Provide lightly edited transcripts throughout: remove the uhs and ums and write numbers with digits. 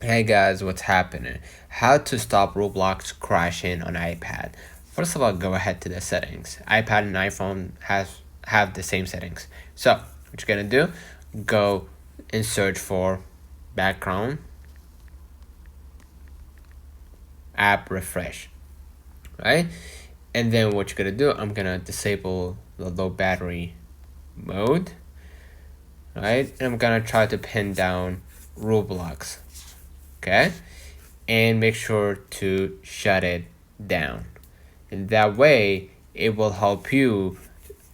Hey guys, what's happening? How to stop Roblox crashing on iPad. First of all, go ahead to the settings. iPad and iPhone have the same settings. So what you're gonna do, go and search for background app refresh, right? And then what you're gonna do, I'm gonna disable the low battery mode, right? And I'm gonna try to pin down Roblox, okay? And make sure to shut it down. And that way, it will help you,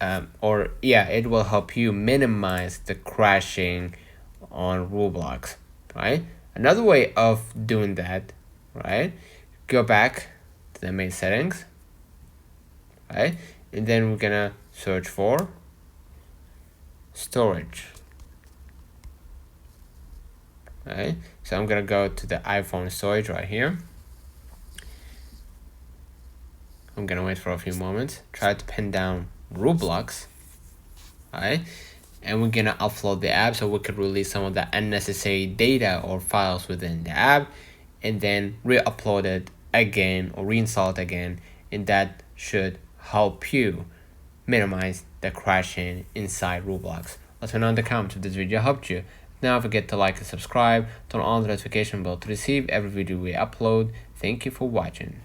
it will help you minimize the crashing on Roblox, right? Another way of doing that, right? Go back to the main settings, right? And then we're gonna search for storage, right? So I'm gonna go to the iPhone storage right here. I'm gonna wait for a few moments, try to pin down Roblox, right? And we're gonna upload the app so we could release some of the unnecessary data or files within the app, and then re-upload it again or reinstall it again, and that should help you minimize the crashing inside Roblox. Let me know in the comments if this video helped you. Now don't forget to like and subscribe, turn on the notification bell to receive every video we upload. Thank you for watching.